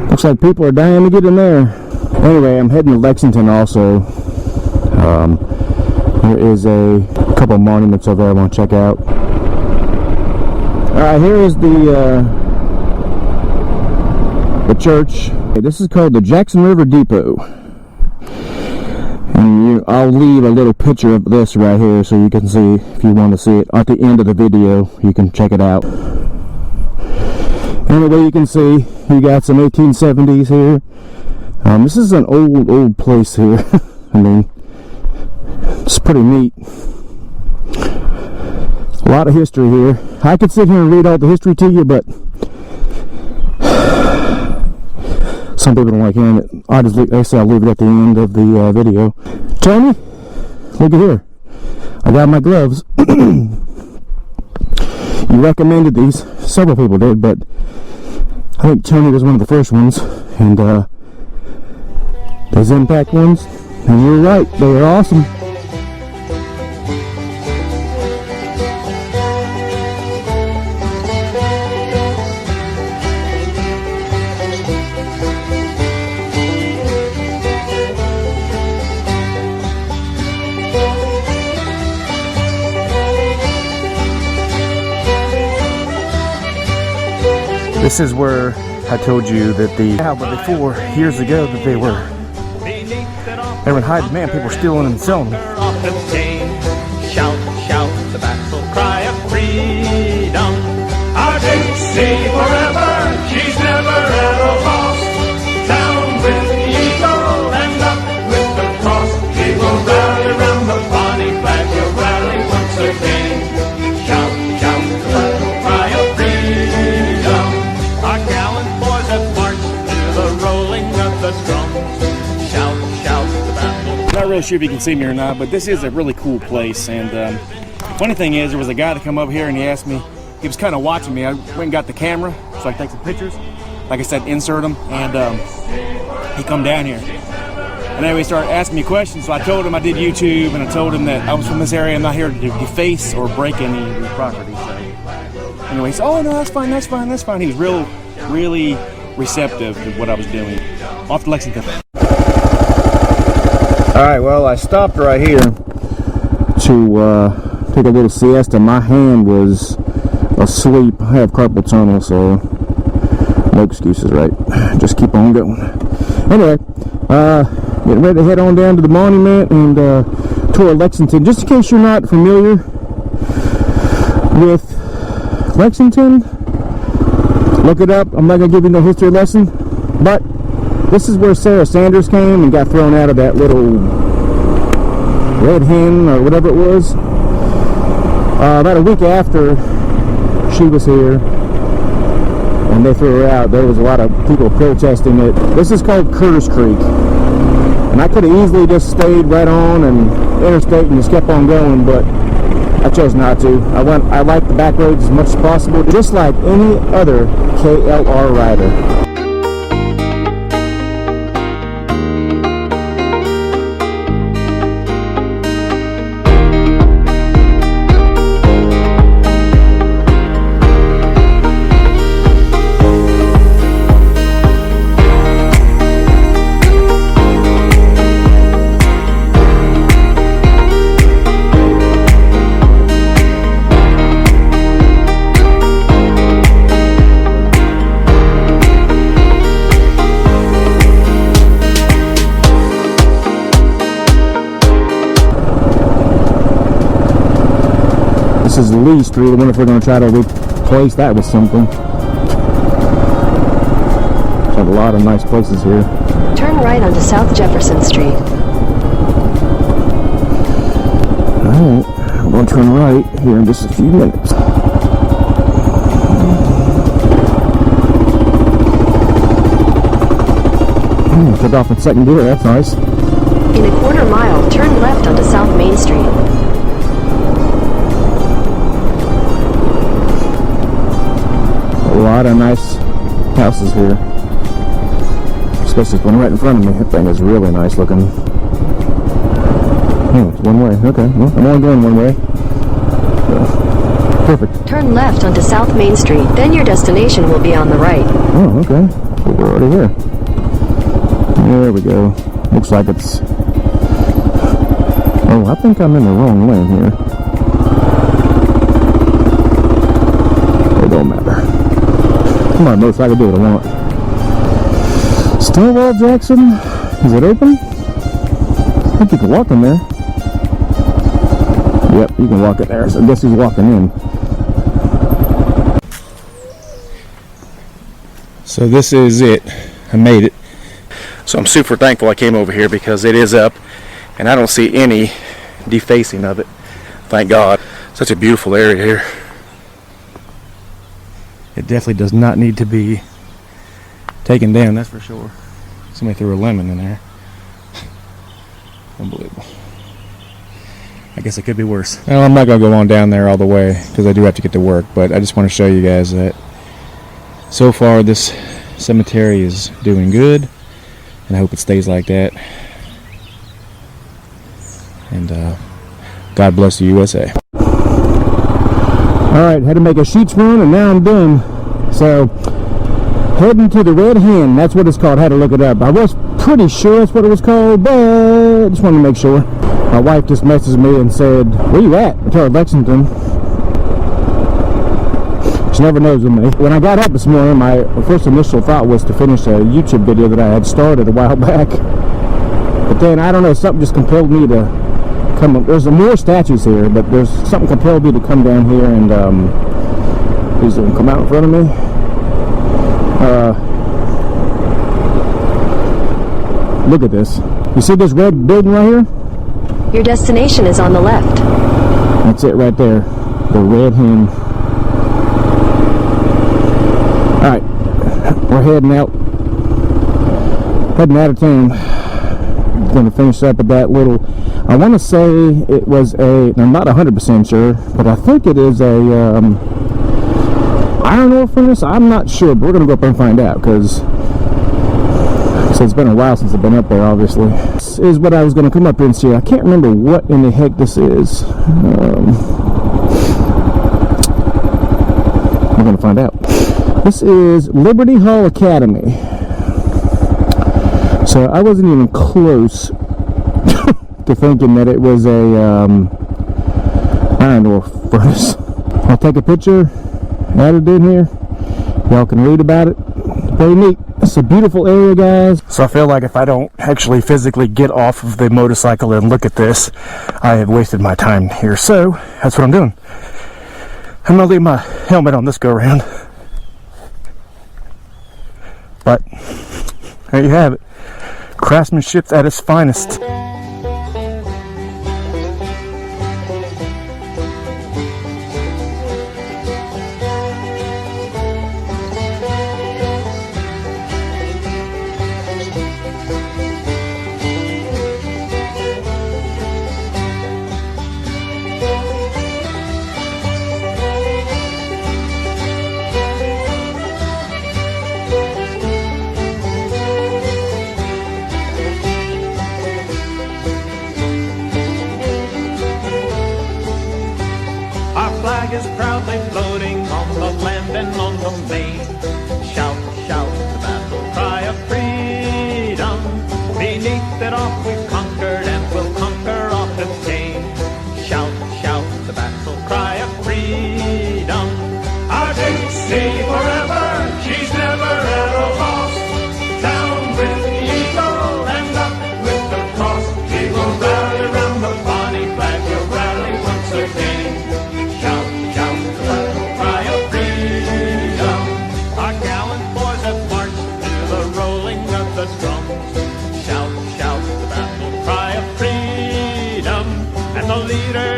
Looks like people are dying to get in there. Anyway, I'm heading to Lexington also. There is a couple monuments over there I want to check out. Alright, here is the church. This is called the Jackson River Depot. And I'll leave a little picture of this right here so you can see, if you want to see it at the end of the video, you can check it out. Anyway, you can see you got some 1870s here. This is an old place here. I mean, it's pretty neat. A lot of history here. I could sit here and read all the history to you, but some people don't like hearing it. I'll leave it at the end of the video. Tony, look at here. I got my gloves. You recommended these. Several people did, but I think Tony was one of the first ones. And those impact ones, and you're right, they are awesome. This is where I told you that before, years ago, that they were in high demand. People were stealing them and selling them. Shout, shout, the battle cry of freedom. Our Dixie forever, she's never ever lost. Down with the eagle and up with the cross. We will rally round the bonny flag, we'll rally once again. Shout, shout, the battle cry of freedom. Our gallant boys have marched to the rolling of the drums. Shout, shout, the battle. Not really sure if you can see me or not, but this is a really cool place. And funny thing is, there was a guy that come up here and he asked me, he was kind of watching me. I went and got the camera so I could take some pictures. Like I said, insert them. And he come down here. And then he started asking me questions. So I told him I did YouTube, and I told him that I was from this area. I'm not here to deface or break any property. So anyway, he said, oh, no, that's fine, that's fine, that's fine. He was really receptive to what I was doing. Off to Lexington. Alright, well, I stopped right here to take a little siesta. My hand was asleep. I have carpal tunnel, so no excuses, right? Just keep on going. Anyway, getting ready to head on down to the monument and tour Lexington. Just in case you're not familiar with Lexington, look it up. I'm not going to give you no history lesson, but this is where Sarah Sanders came and got thrown out of that little red hen or whatever it was. About a week after she was here and they threw her out, there was a lot of people protesting it. This is called Curtis Creek, and I could have easily just stayed right on and interstate and just kept on going, but I chose not to. I like the back roads as much as possible, just like any other KLR rider. This is Lee Street. I wonder if we're going to try to replace that with something. There's a lot of nice places here. Turn right onto South Jefferson Street. Alright, I'm going to turn right here in just a few minutes. Took off in second gear, that's nice. In a quarter mile, turn left onto South Main Street. A lot of nice houses here, especially this one right in front of me. That thing is really nice looking. It's one way. Okay, well, I'm only going one way. So, perfect. Turn left onto South Main Street, then your destination will be on the right. Oh, okay. We're already here. There we go. Looks like it's... Oh, I think I'm in the wrong lane here. It don't matter. Come on, motorcycle, do what I want. Stonewall Jackson. Is it open? I think you can walk in there. Yep, you can walk in there. So I guess he's walking in. So this is it. I made it. So I'm super thankful I came over here because it is up and I don't see any defacing of it. Thank God. Such a beautiful area here. It definitely does not need to be taken down, that's for sure. Somebody threw a lemon in there. Unbelievable. I guess it could be worse. Well, I'm not going to go on down there all the way because I do have to get to work, but I just want to show you guys that so far this cemetery is doing good, and I hope it stays like that. And God bless the USA. Alright, had to make a sheets run and now I'm done. So, heading to the Red Hen, that's what it's called. Had to look it up. I was pretty sure that's what it was called, but I just wanted to make sure. My wife just messaged me and said, "Where you at?" I told her Lexington. She never knows with me. When I got up this morning, my first initial thought was to finish a YouTube video that I had started a while back. But then, I don't know, something just compelled me to come up. There's more statues here, but there's something compelled me to come down here and, please don't come out in front of me. Look at this. You see this red building right here? Your destination is on the left. That's it right there. The Red Hen. Alright. We're heading out. Heading out of town. Going to finish up with that little... I want to say it was a... I'm not 100% sure, but I think it is a... iron ore furnace. I'm not sure, but we're going to go up and find out because... So it's been a while since I've been up there, obviously. This is what I was going to come up here and see. I can't remember what in the heck this is. We're going to find out. This is Liberty Hall Academy. So I wasn't even close to thinking that it was a iron ore furnace. I'll take a picture, add it in here. Y'all can read about it. Very neat. It's a beautiful area, guys. So I feel like if I don't actually physically get off of the motorcycle and look at this, I have wasted my time here. So that's what I'm doing. I'm gonna leave my helmet on this go around. But there you have it. Craftsmanship at its finest. Is proudly floating on the land and on the main. Shout, shout, the battle cry of freedom. Beneath it off we've conquered and we'll conquer off again. Shout, shout, the battle cry of freedom. Our Dixie forever, she's never ever lost. Down with the eagle and up with the cross. We will rally round the bonny flag, we'll rally once again. Shout, shout, the battle cry of freedom, and the leader